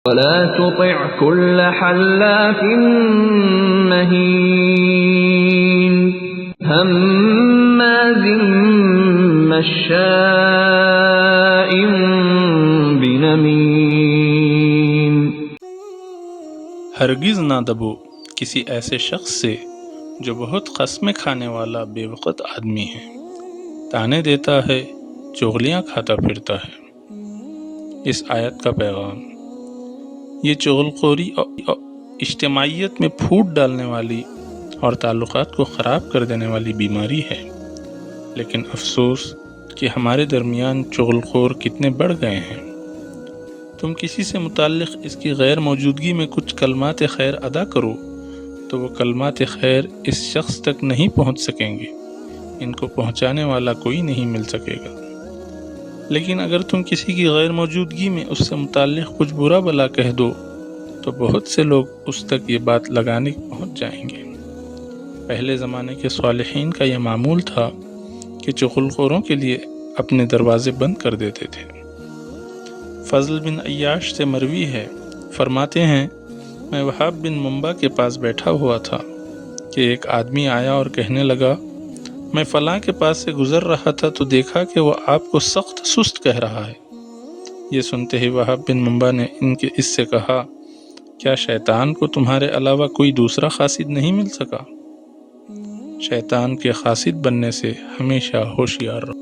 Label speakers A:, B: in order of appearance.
A: ولا تطع كل حلاف مهين هماز مشاء بنميم۔
B: ہرگز نہ دبو کسی ایسے شخص سے جو بہت قسمیں کھانے والا بے وقت آدمی ہے، تانے دیتا ہے، چغلیاں کھاتا پھرتا ہے۔ اس آیت کا پیغام: یہ چغلخوری اور اجتماعیت میں پھوٹ ڈالنے والی اور تعلقات کو خراب کر دینے والی بیماری ہے، لیکن افسوس کہ ہمارے درمیان چغلخور کتنے بڑھ گئے ہیں۔ تم کسی سے متعلق اس کی غیر موجودگی میں کچھ کلمات خیر ادا کرو تو وہ کلمات خیر اس شخص تک نہیں پہنچ سکیں گے، ان کو پہنچانے والا کوئی نہیں مل سکے گا۔ لیکن اگر تم کسی کی غیر موجودگی میں اس سے متعلق کچھ برا بلا کہہ دو تو بہت سے لوگ اس تک یہ بات لگانے پہنچ جائیں گے۔ پہلے زمانے کے صالحین کا یہ معمول تھا کہ چغلخوروں کے لیے اپنے دروازے بند کر دیتے تھے۔ فضل بن عیاش سے مروی ہے، فرماتے ہیں میں وہاب بن منبع کے پاس بیٹھا ہوا تھا کہ ایک آدمی آیا اور کہنے لگا میں فلاں کے پاس سے گزر رہا تھا تو دیکھا کہ وہ آپ کو سخت سست کہہ رہا ہے۔ یہ سنتے ہی وہاب بن منبع نے اس سے کہا کیا شیطان کو تمہارے علاوہ کوئی دوسرا قاصد نہیں مل سکا؟ شیطان کے قاصد بننے سے ہمیشہ ہوشیار رہو۔